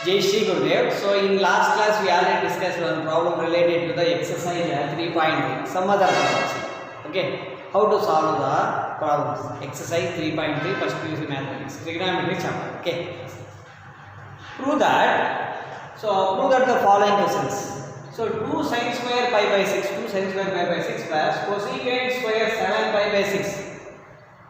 Jai Shri Gurudev. So in last class we already discussed one problem related to the exercise 3.3. Some other problems. Okay. How to solve the problems? Exercise 3.3 first PUC mathematics. Trigonometry chapter. Okay. Prove that. So prove that the following questions. So 2 sin square pi by 6. 2 sin square pi by 6 plus cosecant square 7 pi by 6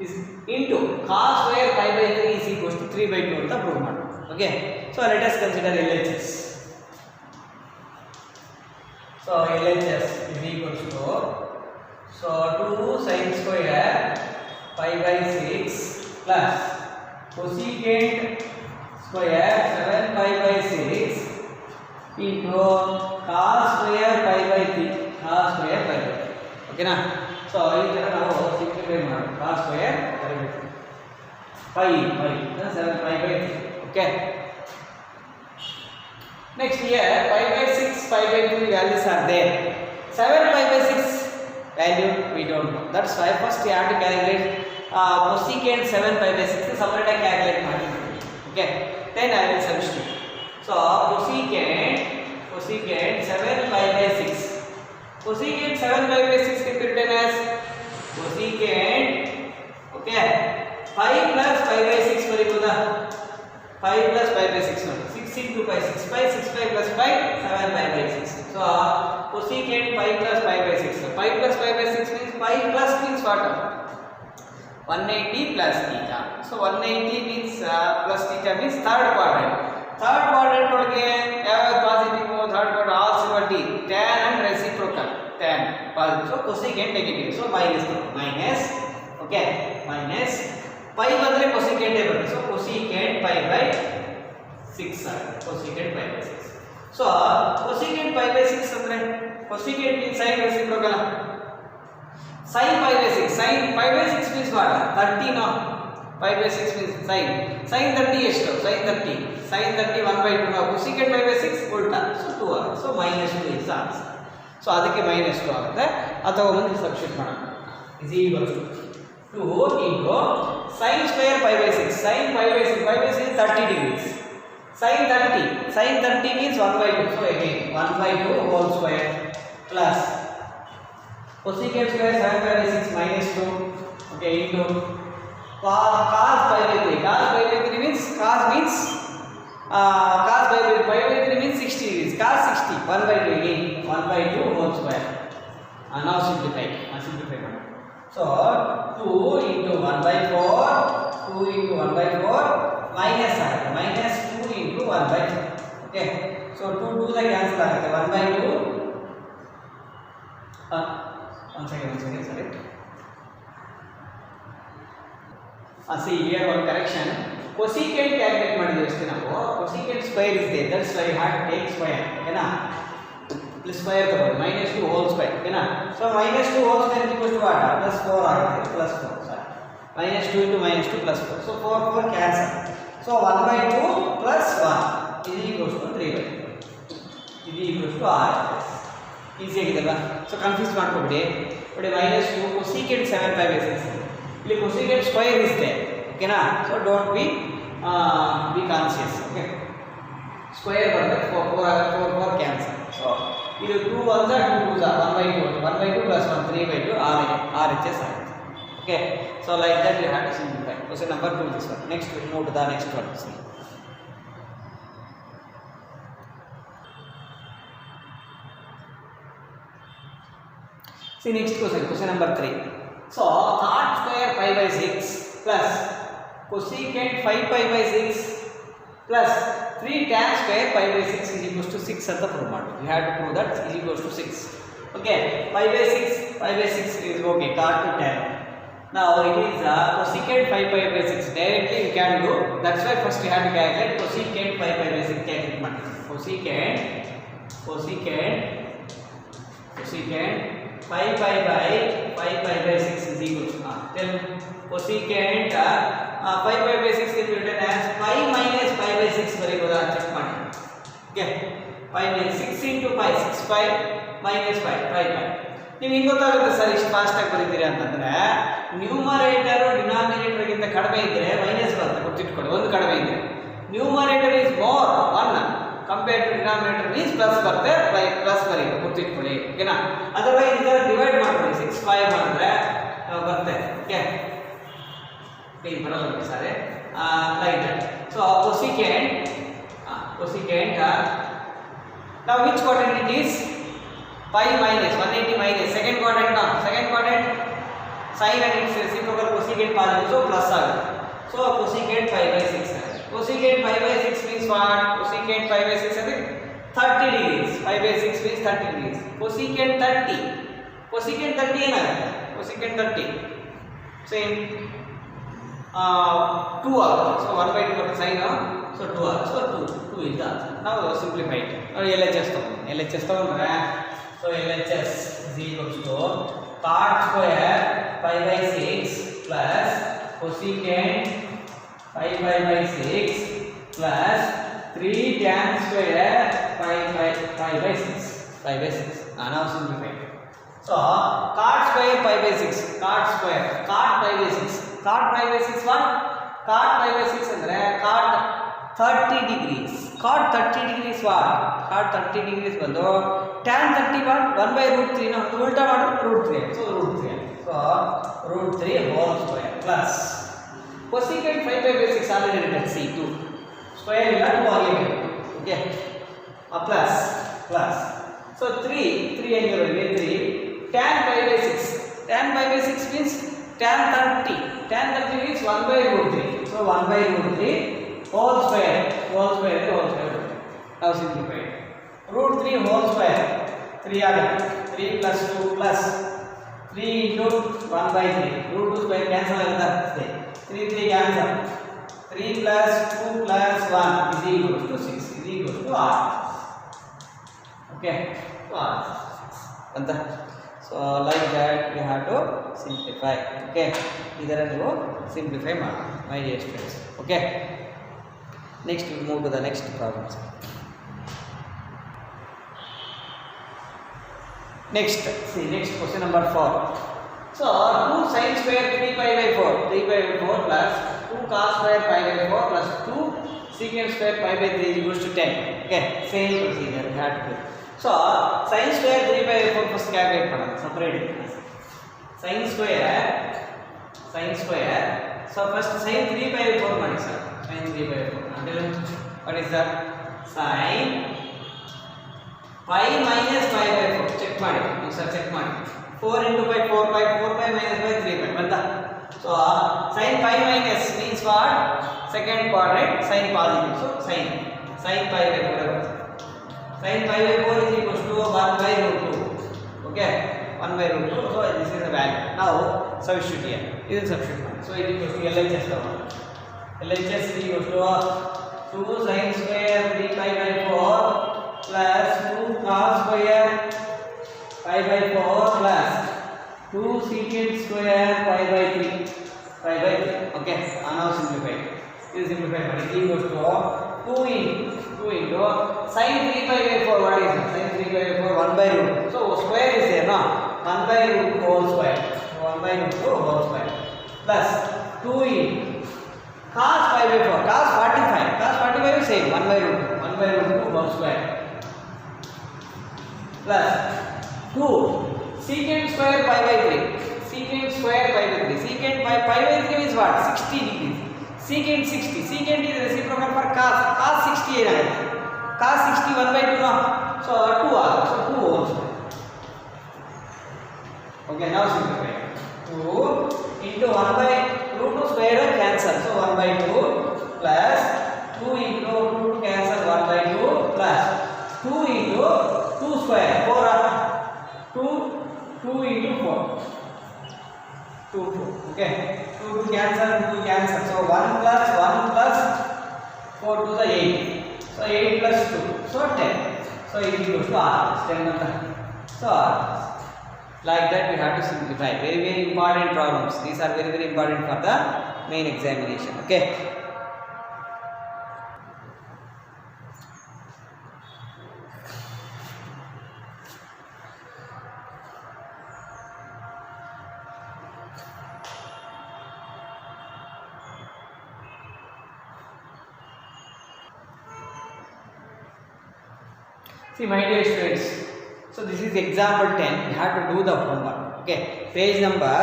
is into cos square pi by 3 is equals to 3 by 2 ಅಂತ prove ಮಾಡೋಣ. Okay, so let us consider LHS. So LHS is equals to 2 sin square pi by 6 plus cosecant square 7 pi by 6 into cos square pi by 3. Cos square pi by 3. Okay na? So ಈ ತರ ನಾವು simplify ಮಾಡೋಣ. cos square pi by 3. pi 7 pi by 3. Okay. Next here pi by 6 pi by 3 values are there. 7 pi by 6 value we don't know. That's why first we have to calculate cosecant 7 pi by 6 separate calculate ಮಾಡಿ. Okay. Then I will substitute. So cosecant 7 pi by 6. Cosecant 7 pi by 6 can be written as cosecant, okay, 5 plus pi by 6 ಬರೀಬಹುದಾ? 5 plus pi by 6 ನೋಡಿ. 6 into pi 6 pi 6 pi plus pi 7 pi by 6. So cosecant 5 plus pi by 6. So 5 plus pi by 6 means 5 plus means what? 180 plus theta. So 180 means plus theta means third quadrant. Third quadrant ಒಳಗೆ ಯಾವ positive third quadrant all symmetry tan and reciprocal tan positive. So cosecant negative. So minus okay minus pi ಬಂದ್ರೆ cosecant ಬರುತ್ತೆ. So cosecant pi by 6 cosecant pi by 6. So cosecant pi by 6 ಅಂದ್ರೆ cosecant means sin reciprocal. Sin pi by 6. Sin pi by 6 means what? 30 no. Pi by 6 means sin 30 ಎಷ್ಟು? sin 30 1/2 ನಾವು cosecant pi by 6 ಉಲ್ಟಾ. So 2 ಆಗುತ್ತೆ. So minus 2 is answer. So ಅದಕ್ಕೆ minus 2 ಆಗುತ್ತೆ. ಅಥವಾ ಒಂದು substitute ಮಾಡೋಣ. is equals to 2 into sin square pi by 6. Sin pi by 6 is 30 degrees. Sin 30 means 1/2. So again 1/2 whole square plus cosecant square 7 pi by 6 minus 2. Okay, into cos pi by 3. Cos pi by 3 means cos pi by 3 means 60 degrees. Cos 60 1/2 again 1/2 whole square. Now simplify. So 2 into 1/4 minus 2 into 1/4. Okay, so 2 the cancel ಆಗುತ್ತೆ. 1/2 one second sorry. See here one correction. Cosecant calculate ಮಾಡಿದ್ವಿ ಅಷ್ಟೇ ನಾವು. Cosecant square is there. That's why you have to take square. ಓಕೆನಾ? plus square ತಗೊಳ್ಳಿ. minus 2 whole square. ಓಕೆನಾ? So minus 2 whole square is equal to what? plus 4 ಆಗುತ್ತೆ. plus 4. Sorry. minus 2 into minus 2 plus 4. So 4 cancel. So 1/2 plus 1 is equals to 3/2. is equals to r. Easy ಆಗಿದೆಲ್ಲ? So confuse ಮಾಡ್ಕೊಬೇಡಿ. ನೋಡಿ minus 2 cosecant 7 pi by 6. ಇಲ್ಲಿ cosecant square is there. ಓಕೆನಾ? So don't be conscious. Okay, square ಬರುತ್ತೆ. 4 cancel. So ಇದು 2 1 2 2 1/2 plus 1 3/2 RHS ಆಗುತ್ತೆ. Okay, so like that you have to simplify. Question number 2 this one. Next we move to the next one. See next question number 3. So cot square pi by 6 plus cosecant 5 pi by 6 plus 3 tan square pi by 6 is equals to 6 ಅಂತ prove ಮಾಡಿ. You have to prove that is equals to 6. Okay, pi by 6 is okay. Cot to tan. Now it is cosecant 5 pi by 6. Directly you can do. That's why first you have to calculate cosecant 5 pi by 6 calculate ಮಾಡಿ. Cosecant 5 pi by 6 is equal to tell cosecant 5 pi by 6 is written as pi minus pi by 6 ಬರೀಬಹುದಾ check ಮಾಡಿ. Okay, pi means 6 into pi 6 pi minus pi 5 pi. ನೀವು ಹಿಂಗೆ ಗೊತ್ತಾಗುತ್ತೆ sir ಇಷ್ಟು fast ಆಗಿ ಬರೀತೀರಿ ಅಂತಂದ್ರೆ numerator denominator ಗಿಂತ ಕಡಿಮೆ ಇದ್ರೆ ಮೈನಸ್ ಬರುತ್ತೆ. ಗೊತ್ತಿಟ್ಕೊಳ್ಳಿ, ಒಂದು ಕಡಿಮೆ ಇದ್ರೆ numerator is more 1 denominator means plus ಬರುತ್ತೆ, ಪ್ಲಸ್ ಬರೀ ಗೊತ್ತಿಟ್ಕೊಳ್ಳಿ ಓಕೆನಾ. ಅದರ್ವೈಸ್ ಇದರ ಡಿವೈಡ್ ಮಾಡ್ಕೊಳ್ಳಿ 6 5 ಮಾಡಿದ್ರೆ ಬರುತ್ತೆ ಓಕೆ. ಇದು ಬರಲ್ಲ ಸರಿ like that. So cosecant now which quadrant it is? Pi minus 180 minus second quadrant now. Second quadrant sin and its reciprocal cosecant positive, so plus ಆಗುತ್ತೆ. So cosecant pi by 6. Cosecant pi by 6 means what? Cosecant pi by 6 is 30 degrees. Pi by 6 means 30 degrees. Cosecant 30 ಏನಾಗುತ್ತೆ? Cosecant 30 same 2 ಆಗುತ್ತೆ. So 1 by 2 ಬರುತ್ತೆ sin, so 2 ಆಗುತ್ತೆ. So 2 is the answer. Now simplify it. ನೋಡಿ LHS ತಗೊಂಡ್ರೆ so LHS is equals to cot square pi by 6 plus cosecant pi by 6 plus 3 tan square pi by 6. Now simplify it. So cot square pi by 6, cot pi by 6 what? Cot pi by 6 ಅಂದ್ರೆ cot 30 degrees. Cot 30 degrees what? Cot 30 degrees ಬಂದು tan 30 what? 1 by root 3 ನ ಉಲ್ಟಾ ಮಾಡಿದ್ರೆ root 3. So root 3. So root 3 whole square plus cosecant 5 by 6 already written C2 square ಇಲ್ಲ 2 ಆಗಿದೆ okay plus so 3 ಹೆಂಗಿರೋದು 3 tan pi by 6 means tan 30 means 1 by root 3. So 1 by root 3 whole square. Now simplify it. Root 3 whole square 3 ಆಗುತ್ತೆ 3 plus 2 plus 3 into 1 by 3 root 2 square cancel ಆಗುತ್ತೆ 3 cancel 3 plus 2 plus 1 is equals to 6 is equals to r. Okay, r ಅಂತ. So like that we have to simplify. Okay, ಇದರ ನೀವು simplify ಮಾಡಿ my dear students. Okay, next we move to the next problems. Next question number 4. So 2 sin square 3 pi by 4 plus 2 cos square pi by 4 plus 2 secant square pi by 3 equals to 10. Okay, same procedure we have to do. So sin square 3 by 4 first calculate ಮಾಡೋಣ separate. sin square so first sin 3 by 4 ಮಾಡಿ sir. Sin 3 by 4 until what is that? Sin pi minus pi by 4 check ಮಾಡಿ sir, check ಮಾಡಿ 4 into pi 4 pi minus pi 3 pi ಬಂತಾ. So sin pi minus means what? Second quadrant sin positive, so sin pi by 4 sin pi by 4 is equals to 1 by root 2. Okay, 1 by root 2. So this is the value. Now substitute here. This is substitute. So it is equals to LHS now. LHS is equals to 2 sin square 3 pi by 4 plus 2 cos square pi by 4 plus 2 secant square pi by 3. Okay, now simplify. This is simplified. It is equals to 2 into sin 3 pi by 4. What is it? Sin 3 pi by 4 1 by root. So square is there, no? 1 by root whole square. 1 by root whole square plus 2 into cos pi by 4. Cos 45 is same 1 by root 2 whole square plus 2 secant square pi by 3. Secant pi by 3 is what? 60 degrees. Secant 60. Secant is reciprocal for cos. Cos 60 ಏನಾಗುತ್ತೆ? Cos 60 1 by 2 no? So 2 ಆಗುತ್ತೆ. So 2 whole square. Okay, now simplify. 2 into 1 by root 2 square cancel. So 1 by 2 plus 2 into root 2 cancel 1 by 2 plus 2 into 2 square 4 2 into 4. 2 okay, 2 cancel. So 1 plus 4 to the 8. So 8 plus 2, so 10. So it is equals to r. 10 so like that we have to simplify. Very important problems. These are very important for the main examination. Okay. See my dear students, so this is example 10. You have to do the homework. Okay, page number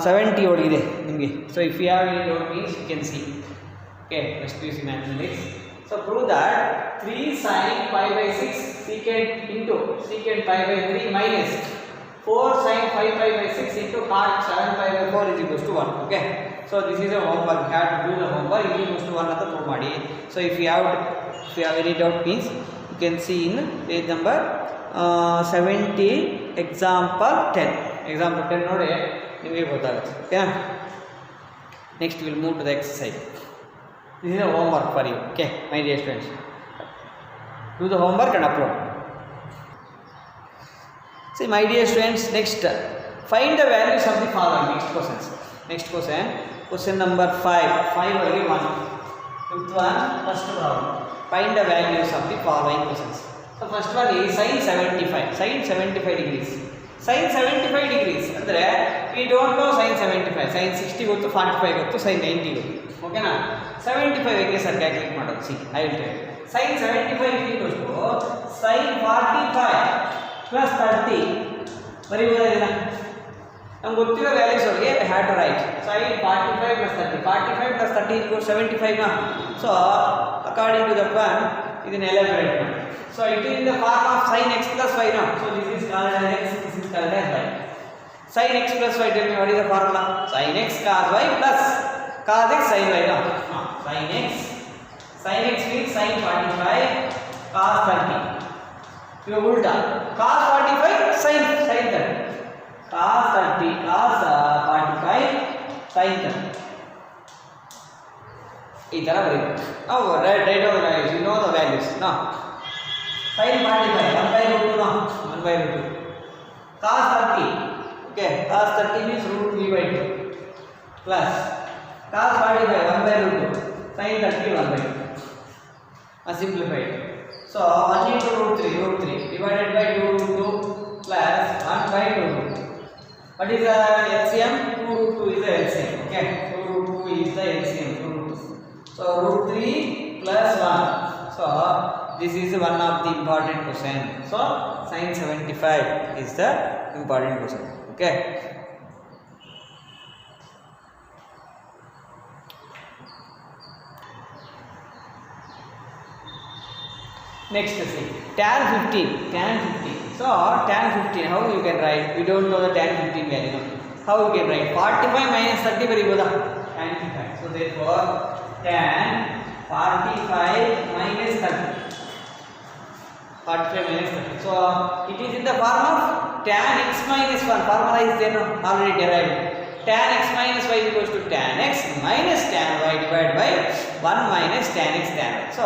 70 ಓಡಿದೆ ನಿಮಗೆ. So if you have any doubt means you can see. Okay, let's use mathematics. So prove that 3 sin pi by 6 secant into secant pi by 3 minus 4 sin 5 pi by 6 into cot 7 pi by 4 is equals to 1. Okay, so this is a homework. You have to do the homework. It is equals to 1 ಅಂತ prove ಮಾಡಿ. So if you have any doubt means you can see in page number 70 example 10. Example 10 ನೋಡಿ ನಿಮಗೆ ಗೊತ್ತಾಗುತ್ತೆ. Okay, next we will move to the exercise. This is a homework for you. Okay, my dear students, do the homework and upload. See my dear students, next find the values of the following. Next question number 5 only 1. Fifth one, first problem, find the values of the following questions. So first one is sin 75 degrees. Sin 75 degrees ಅಂದ್ರೆ we don't know sin 75, sin 60 ಗೊತ್ತು, 45 ಗೊತ್ತು, sin 90 ಗೊತ್ತು. ಓಕೆನಾ? 75 ಹೇಗೆ sir calculate ಮಾಡೋದು? C I will tell. sin 75 is equal to sin 45 plus 30. ಬರೀಬೋದಿಲ್ಲ? ನಮ್ಗೆ ಗೊತ್ತಿರೋ values ಒಳಗೆ I had to write sin 45 plus 30. 45 plus 30 is equal to 75 na. So according to the plan ಇದನ್ನ elaborate ಮಾಡಿ. So it is in the form of sin x plus y now. So this is called as x, this is called as y. Sin x plus y, tell me what is the formula? Sin x cos y plus cos x sin y now. Sin x means sin 45 cos 30. You ulta cos 45 sin 30. Cos 30 cos 45 sin 30. ಈ ತರ ಬರೀಬೇಕು. ನಾವು write down the values. You know the values. Now sin 45 1 by root 2 now 1 by root 2. Cos 30, okay, cos 30 means root 3 by 2 plus cos 45 1 by root 2 sin 30 1 by 2. Simplified. So 1 into root 3 divided by 2 root 2 plus 1 by 2 root 2. What is the LCM? 2 root 2 is the LCM. Okay, 2 root 2 is the LCM. 2 root 2. So root 3 plus 1. So this is one of the important question. So sin 75 is the important question. Okay. Next see tan 15. So tan 15 how you can write? We don't know the tan 15 value. No? How you can write? 45 minus 30 ಬರೀಬೋದಾ? tan 15. So therefore tan 45 minus 30. 45 minus 30. So it is in the form of tan x minus 1. Formula is there already derived. Tan x minus y is equals to tan x minus tan y divided by 1 minus tan x tan y. So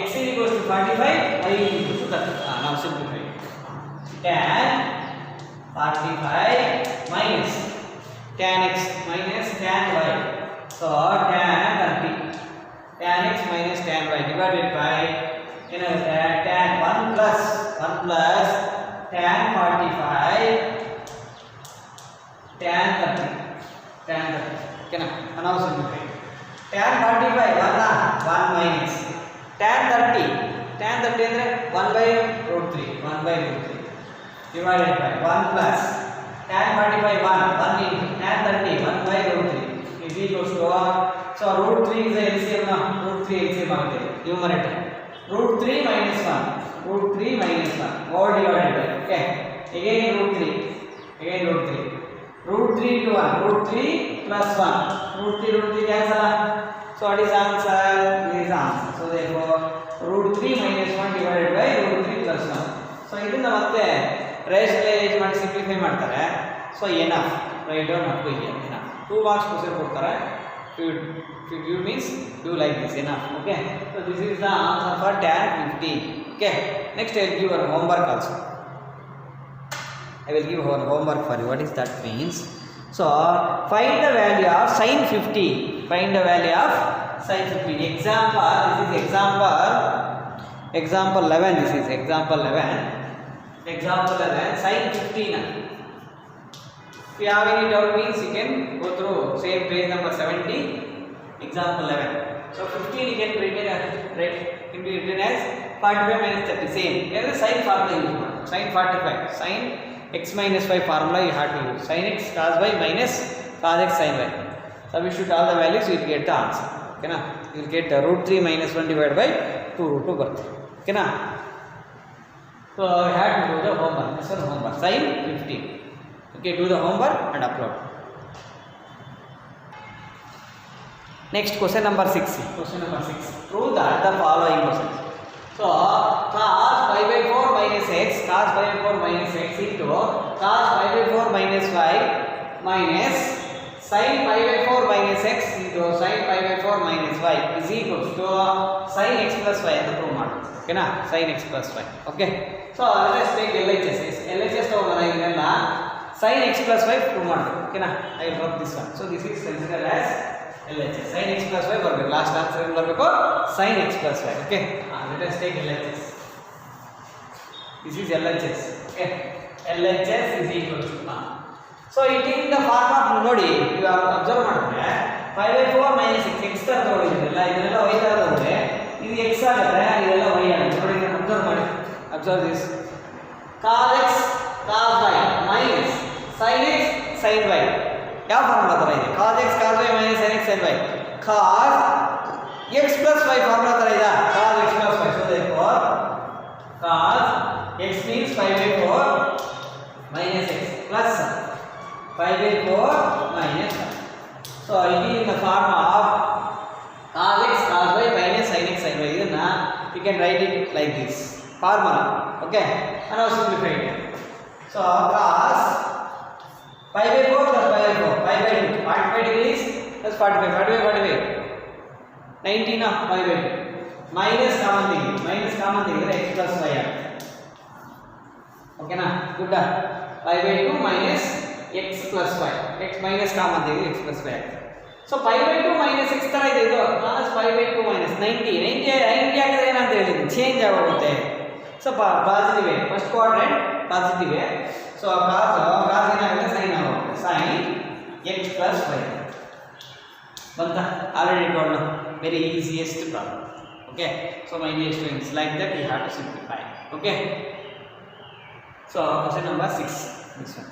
x is equals to 45, y is equals to 30. Now simplify. Tan 45 minus tan x minus tan y. So tan 30. Tan x minus tan y divided by tan 1 plus tan 45 tan 30. Okay na? Now simplify. Tan 45 1 minus tan 30 ಅಂದ್ರೆ 1 by root 3 divided by 1 plus tan 45 1 into tan 30 1 by root 3 is equals to so root 3 is the LCM now. Root 3 LCM ಆಗುತ್ತೆ numerator. Root 3 minus 1 all divided by okay again root 3 root 3 into 1 root 3 plus 1 root 3 cancel. So what is answer? This is answer. So therefore root 3 minus 1 divided by root 3 plus 1. So ಇದನ್ನ ಮತ್ತೆ rationalize ಮಾಡಿ simplify ಮಾಡ್ತಾರೆ. So enough write down up to here enough. 2 marks question ಕೊಡ್ತಾರೆ. If you means do like this enough. Okay, so this is the answer for tan 15. Okay, next I will give our homework also. I will give our homework for you. What is that means? So find the value of sin 50. Find the value of sin 50. Example, this is example 11. This is example 11. Example 11 sin 15. If you have any doubt means you can go through same page number 70, example 11. So 15 you can write in be written as 45 minus 30 same. Here is sin formula use ಮಾಡಿ. Sin 45 sin x minus y formula you have to use. Sin x cos y minus cos x sin y. Substitute all the values, you will get the answer. Okay na? You will get root 3 minus 1 divided by 2 root 2 ಬರುತ್ತೆ. Okay na? So you have to do the homework. This one homework. Sin 15. Okay, do the homework and upload. Next question number 6. Question number 6. Prove that the following questions. So cos pi by 4 minus x, cos pi by 4 minus x into cos pi by 4 minus y minus sin pi by 4 minus x into sin pi by 4 minus y is equals to sin x plus y ಅಂತ prove ಮಾಡೋದು. ಓಕೆನಾ? sin x plus y. Okay. So let's take LHS. LHS ತಗೊಂಡ್ರೆ ಇದನ್ನ sin x plus y prove ಮಾಡಬೇಕು. ಓಕೆನಾ? I will drop this one. So this is considered as LHS. Sin x plus y ಬರಬೇಕು. Last answer ಏನು ಬರಬೇಕು? sin x plus y. Okay. Let us take LHS. This is LHS. Okay. LHS is equal to so it is the form of ನೋಡಿ ಈಗ observe ಮಾಡಿದ್ರೆ 5 by 4 minus 6 x ತರ ತಗೊಂಡಿದ್ದೀರಲ್ಲ ಇದೆಲ್ಲ y ತರ ತಗೊಂಡ್ರೆ ಇದು x ಆಗುತ್ತೆ ಇದೆಲ್ಲ y ಆಗುತ್ತೆ ನೋಡಿ ಇದನ್ನ ಅಬ್ಸರ್ವ್ ಮಾಡಿ observe this cos x cos y minus sin x sin y ಯಾವ ಫಾರ್ಮುಲಾ ತರ ಇದೆ cos x cos y minus sin x sin y cos x plus y formula ತರ ಇದೆ cos x plus y so therefore cos x means 5 by 4 minus x plus 5 by 4 minus 1. So it is in the form of cos x cos y minus sin x sin y. ಇದನ್ನ you can write it like this formula. Okay, and now simplify it. So cos 5 by 4 plus 5 by 4 5 by 2 45 degrees plus 45 90 na 5 by 2 minus common ತೆಗೆದ್ರೆ x plus y ಆಗುತ್ತೆ. Okay na? Good. 5 by 2 minus x plus y. X minus common ತೆಗೆದ್ರೆ x plus y ಆಗುತ್ತೆ. So 5 by 2 minus x ತರ ಇದೆ ಇದು minus 5 by 2 minus 90 ಆಗಿದ್ರೆ ಏನಂತ ಹೇಳಿದ್ರು ಚೇಂಜ್ ಆಗೋಗುತ್ತೆ. So positive first quadrant positive so cos ಏನಾಗುತ್ತೆ sin ಆಗುತ್ತೆ sin x plus y ಬಂತ already told very easiest problem. Okay so my dear students like that you have to simplify. Okay so question number 6 this one.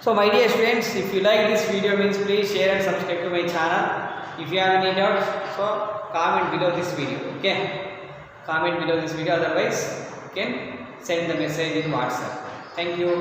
So my dear students, if you like this video means please share and subscribe to my channel. If you have any doubts, so comment below this video. Okay, comment below this video. Otherwise, you can send the message in WhatsApp. Thank you.